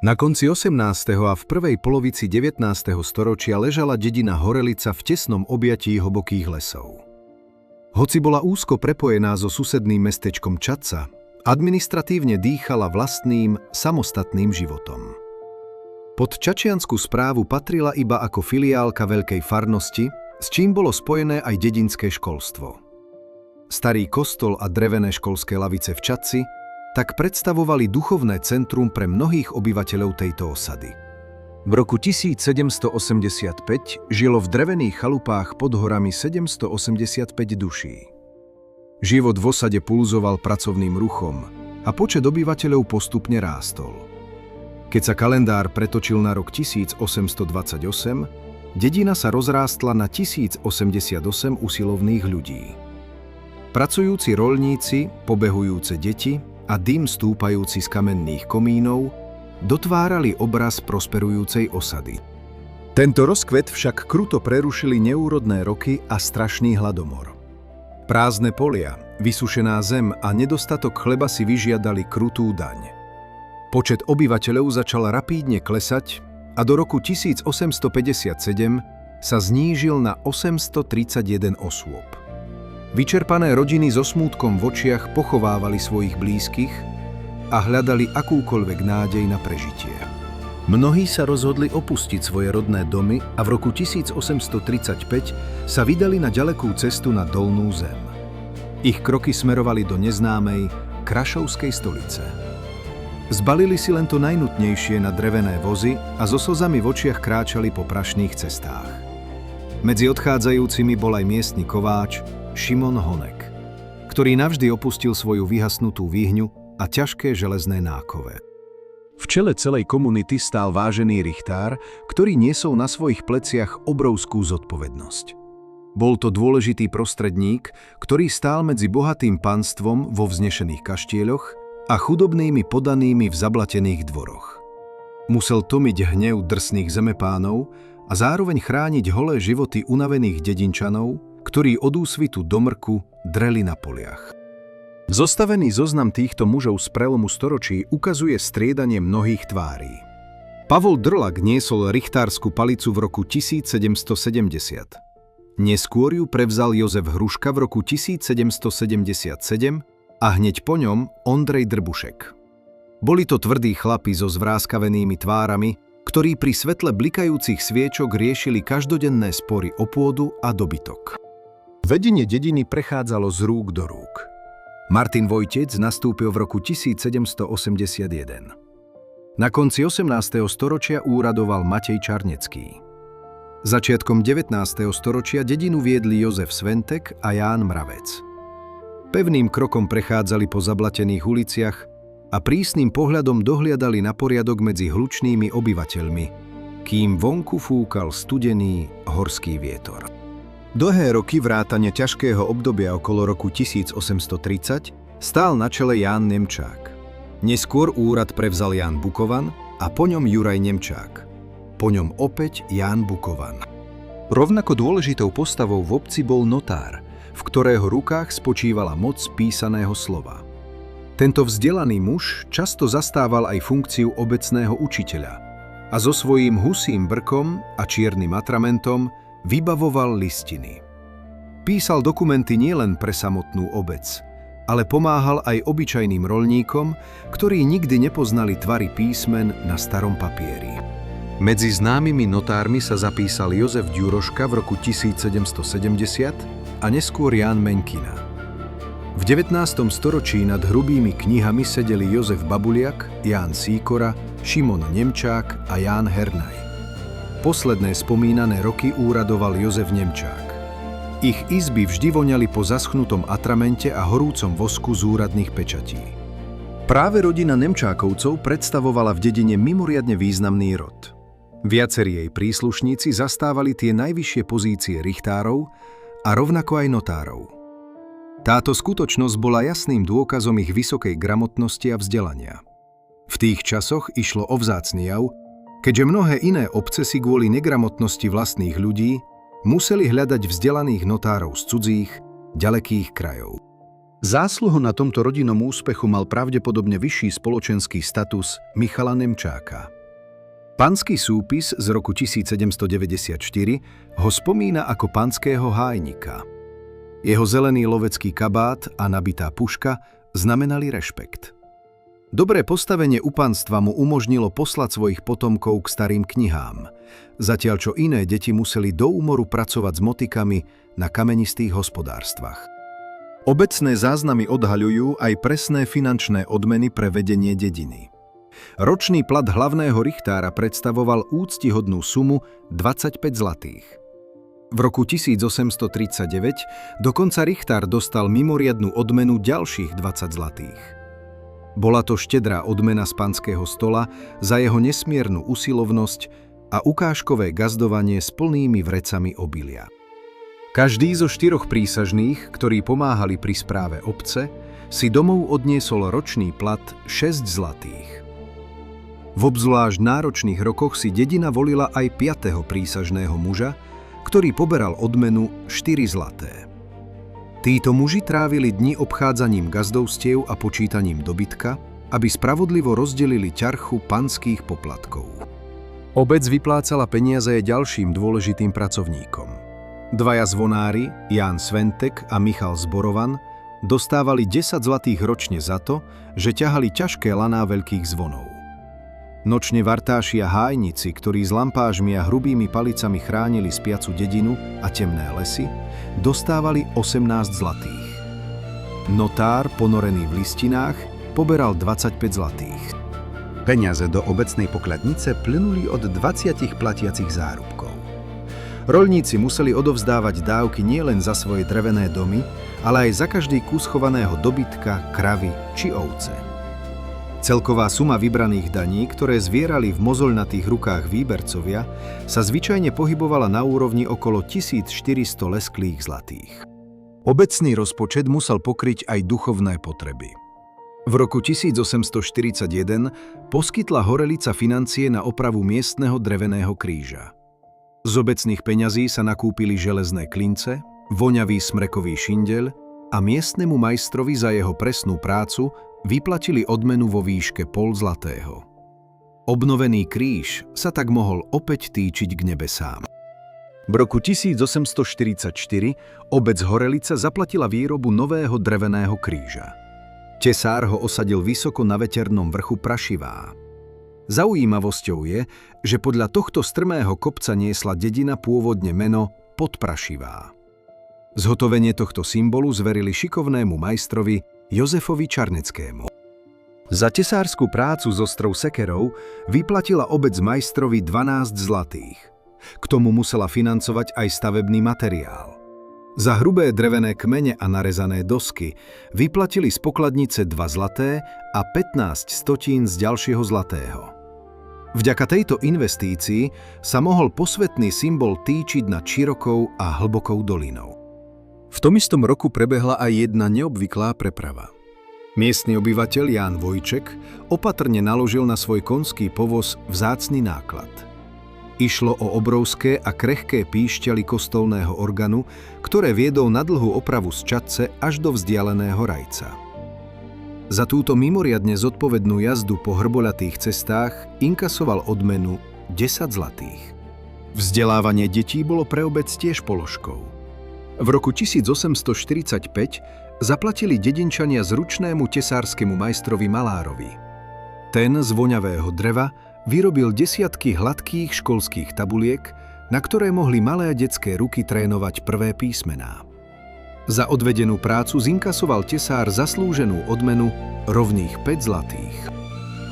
Na konci 18. a v prvej polovici 19. storočia ležala dedina Horelica v tesnom objatí hlbokých lesov. Hoci bola úzko prepojená so susedným mestečkom Čadca, administratívne dýchala vlastným, samostatným životom. Pod čačiansku správu patrila iba ako filiálka veľkej farnosti, s čím bolo spojené aj dedinské školstvo. Starý kostol a drevené školské lavice v Čadci tak predstavovali duchovné centrum pre mnohých obyvateľov tejto osady. V roku 1785 žilo v drevených chalupách pod horami 785 duší. Život v osade pulzoval pracovným ruchom a počet obyvateľov postupne rástol. Keď sa kalendár pretočil na rok 1828, dedina sa rozrástla na 1088 usilovných ľudí. Pracujúci roľníci, pobehujúce deti a dym stúpajúci z kamenných komínov dotvárali obraz prosperujúcej osady. Tento rozkvet však kruto prerušili neúrodné roky a strašný hladomor. Prázdne polia, vysušená zem a nedostatok chleba si vyžiadali krutú daň. Počet obyvateľov začal rapídne klesať a do roku 1857 sa znížil na 831 osôb. Vyčerpané rodiny so smútkom v očiach pochovávali svojich blízkych a hľadali akúkoľvek nádej na prežitie. Mnohí sa rozhodli opustiť svoje rodné domy a v roku 1835 sa vydali na ďalekú cestu na Dolnú zem. Ich kroky smerovali do neznámej Krašovskej stolice. Zbalili si len to najnutnejšie na drevené vozy a so slzami v očiach kráčali po prašných cestách. Medzi odchádzajúcimi bol aj miestny kováč Šimon Honek, ktorý navždy opustil svoju vyhasnutú výhňu a ťažké železné nákove. V čele celej komunity stál vážený richtár, ktorý niesol na svojich pleciach obrovskú zodpovednosť. Bol to dôležitý prostredník, ktorý stál medzi bohatým panstvom vo vznešených kaštieľoch a chudobnými podanými v zablatených dvoroch. Musel tomiť hnev drsných zemepánov a zároveň chrániť holé životy unavených dedinčanov, ktorí od úsvitu do mrku dreli na poliach. Zostavený zoznam týchto mužov z prelomu storočí ukazuje striedanie mnohých tvári. Pavol Drlak niesol richtársku palicu v roku 1770. Neskôr ju prevzal Jozef Hruška v roku 1777 a hneď po ňom Ondrej Drbušek. Boli to tvrdí chlapi so zvráskavenými tvárami, ktorí pri svetle blikajúcich sviečok riešili každodenné spory o pôdu a dobytok. Vedenie dediny prechádzalo z rúk do rúk. Martin Vojtec nastúpil v roku 1781. Na konci 18. storočia úradoval Matej Čarnecký. Začiatkom 19. storočia dedinu viedli Jozef Sventek a Ján Mravec. Pevným krokom prechádzali po zablatených uliciach a prísnym pohľadom dohliadali na poriadok medzi hlučnými obyvateľmi, kým vonku fúkal studený horský vietor. Dlhé roky vrátane ťažkého obdobia okolo roku 1830 stál na čele Ján Nemčák. Neskôr úrad prevzal Ján Bukovan a po ňom Juraj Nemčák. Po ňom opäť Ján Bukovan. Rovnako dôležitou postavou v obci bol notár, v ktorého rukách spočívala moc písaného slova. Tento vzdelaný muž často zastával aj funkciu obecného učiteľa a so svojím husím brkom a čiernym atramentom vybavoval listiny. Písal dokumenty nielen pre samotnú obec, ale pomáhal aj obyčajným roľníkom, ktorí nikdy nepoznali tvary písmen na starom papieri. Medzi známymi notármi sa zapísal Jozef Ďuroška v roku 1770 a neskôr Ján Menkina. V 19. storočí nad hrubými knihami sedeli Jozef Babuliak, Ján Sýkora, Šimon Nemčák a Ján Hernaj. Posledné spomínané roky úradoval Jozef Nemčák. Ich izby vždy voňali po zaschnutom atramente a horúcom vosku z úradných pečatí. Práve rodina Nemčákovcov predstavovala v dedine mimoriadne významný rod. Viacerí jej príslušníci zastávali tie najvyššie pozície richtárov a rovnako aj notárov. Táto skutočnosť bola jasným dôkazom ich vysokej gramotnosti a vzdelania. V tých časoch išlo o vzácny jav, keďže mnohé iné obce si kvôli negramotnosti vlastných ľudí museli hľadať vzdelaných notárov z cudzích, ďalekých krajov. Zásluhu na tomto rodinnom úspechu mal pravdepodobne vyšší spoločenský status Michala Nemčáka. Panský súpis z roku 1794 ho spomína ako panského hájnika. Jeho zelený lovecký kabát a nabitá puška znamenali rešpekt. Dobré postavenie u panstva mu umožnilo poslať svojich potomkov k starým knihám, zatiaľ čo iné deti museli do úmoru pracovať s motikami na kamenistých hospodárstvách. Obecné záznamy odhaľujú aj presné finančné odmeny pre vedenie dediny. Ročný plat hlavného richtára predstavoval úctihodnú sumu 25 zlatých. V roku 1839 dokonca richtár dostal mimoriadnu odmenu ďalších 20 zlatých. Bola to štedrá odmena z panského stola za jeho nesmiernu usilovnosť a ukážkové gazdovanie s plnými vrecami obilia. Každý zo 4 prísažných, ktorí pomáhali pri správe obce, si domov odniesol ročný plat 6 zlatých. V obzvlášť náročných rokoch si dedina volila aj 5. prísažného muža, ktorý poberal odmenu 4 zlaté. Títo muži trávili dni obchádzaním gazdovstiev a počítaním dobytka, aby spravodlivo rozdelili ťarchu panských poplatkov. Obec vyplácala peniaze ďalším dôležitým pracovníkom. Dvaja zvonári, Ján Sventek a Michal Zborovan, dostávali 10 zlatých ročne za to, že ťahali ťažké laná veľkých zvonov. Nočne vartáši a hájnici, ktorí s lampážmi a hrubými palicami chránili spiacu dedinu a temné lesy, dostávali 18 zlatých. Notár, ponorený v listinách, poberal 25 zlatých. Peniaze do obecnej pokladnice plynuli od 20 platiacich zárubkov. Roľníci museli odovzdávať dávky nielen za svoje drevené domy, ale aj za každý kus chovaného dobytka, kravy či ovce. Celková suma vybraných daní, ktoré zvierali v mozoľnatých rukách výbercovia, sa zvyčajne pohybovala na úrovni okolo 1400 lesklých zlatých. Obecný rozpočet musel pokryť aj duchovné potreby. V roku 1841 poskytla Horelica financie na opravu miestneho dreveného kríža. Z obecných peňazí sa nakúpili železné klince, voňavý smrekový šindeľ a miestnemu majstrovi za jeho presnú prácu vyplatili odmenu vo výške pol zlatého. Obnovený kríž sa tak mohol opäť týčiť k nebesám. V roku 1844 obec Horelica zaplatila výrobu nového dreveného kríža. Tesár ho osadil vysoko na veternom vrchu Prašivá. Zaujímavosťou je, že podľa tohto strmého kopca niesla dedina pôvodne meno Podprašivá. Zhotovenie tohto symbolu zverili šikovnému majstrovi Jozefovi Čarneckému. Za tesárskú prácu s ostrou sekerou vyplatila obec majstrovi 12 zlatých. K tomu musela financovať aj stavebný materiál. Za hrubé drevené kmene a narezané dosky vyplatili z pokladnice 2 zlaté a 15 stotín z ďalšieho zlatého. Vďaka tejto investícii sa mohol posvätný symbol týčiť nad širokou a hlbokou dolinou. V tom istom roku prebehla aj jedna neobvyklá preprava. Miestny obyvateľ Ján Vojček opatrne naložil na svoj konský povoz vzácny náklad. Išlo o obrovské a krehké píšťaly kostolného organu, ktoré viedol na dlhú opravu z Čadce až do vzdialeného Rajca. Za túto mimoriadne zodpovednú jazdu po hrboľatých cestách inkasoval odmenu 10 zlatých. Vzdelávanie detí bolo pre obec tiež položkou. V roku 1845 zaplatili dedinčania zručnému tesárskému majstrovi Malárovi. Ten z voňavého dreva vyrobil desiatky hladkých školských tabuliek, na ktoré mohli malé detské ruky trénovať prvé písmená. Za odvedenú prácu zinkasoval tesár zaslúženú odmenu rovných 5 zlatých.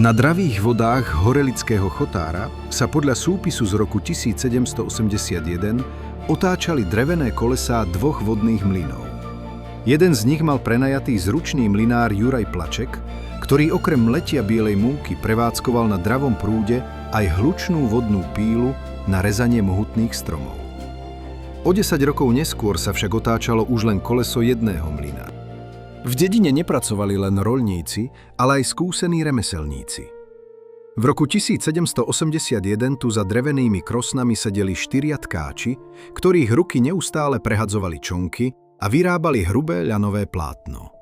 Na dravých vodách Horelického chotára sa podľa súpisu z roku 1781 otáčali drevené kolesá 2 vodných mlynov. Jeden z nich mal prenajatý zručný mlynár Juraj Plaček, ktorý okrem mletia bielej múky prevádzkoval na dravom prúde aj hlučnú vodnú pílu na rezanie mohutných stromov. O 10 rokov neskôr sa však otáčalo už len koleso jedného mlyna. V dedine nepracovali len roľníci, ale aj skúsení remeselníci. V roku 1781 tu za drevenými krosnami sedeli 4 tkáči, ktorých ruky neustále prehadzovali čonky a vyrábali hrubé ľanové plátno.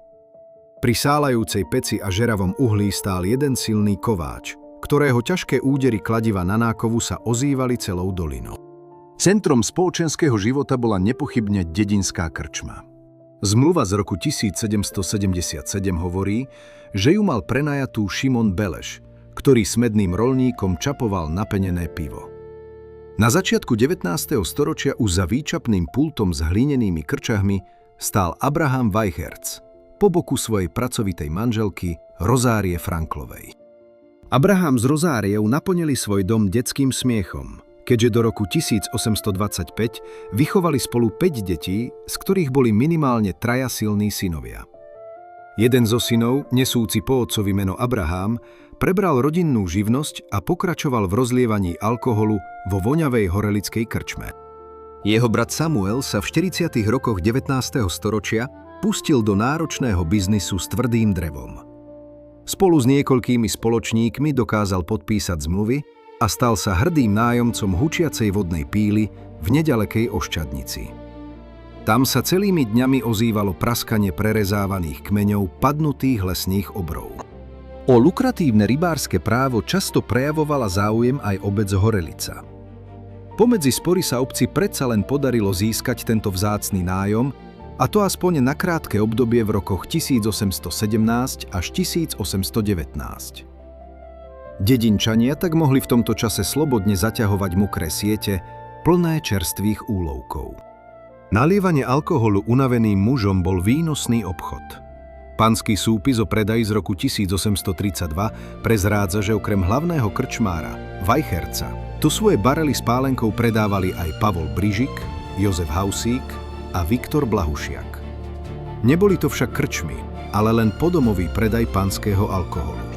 Pri sálajúcej peci a žeravom uhlí stál jeden silný kováč, ktorého ťažké údery kladiva na nákovu sa ozývali celou dolinou. Centrom spoločenského života bola nepochybne dedinská krčma. Zmluva z roku 1777 hovorí, že ju mal prenajatú Šimon Beleš, ktorý s medným roľníkom čapoval napenené pivo. Na začiatku 19. storočia už za výčapným pultom s hlinenými krčahmi stál Abraham Weichertz po boku svojej pracovitej manželky Rozárie Franklovej. Abraham z Rozáriev naplnili svoj dom detským smiechom, keďže do roku 1825 vychovali spolu 5 detí, z ktorých boli minimálne 3 silní synovia. Jeden zo synov, nesúci po otcovi meno Abraham, prebral rodinnú živnosť a pokračoval v rozlievaní alkoholu vo voňavej horelickej krčme. Jeho brat Samuel sa v 40. rokoch 19. storočia pustil do náročného biznisu s tvrdým drevom. Spolu s niekoľkými spoločníkmi dokázal podpísať zmluvy a stal sa hrdým nájomcom hučiacej vodnej píly v nedalekej Oščadnici. Tam sa celými dňami ozývalo praskanie prerezávaných kmeňov padnutých lesných obrov. O lukratívne rybárske právo často prejavovala záujem aj obec Horelica. Pomedzi spory sa obci predsa len podarilo získať tento vzácny nájom, a to aspoň na krátke obdobie v rokoch 1817 až 1819. Dedinčania tak mohli v tomto čase slobodne zaťahovať mokré siete, plné čerstvých úlovkov. Nalievanie alkoholu unaveným mužom bol výnosný obchod. Panský súpis o predaji z roku 1832 prezrádza, že okrem hlavného krčmára, Weichertza, tu svoje barely s pálenkou predávali aj Pavol Brižik, Jozef Hausík a Viktor Blahušiak. Neboli to však krčmy, ale len podomový predaj panského alkoholu.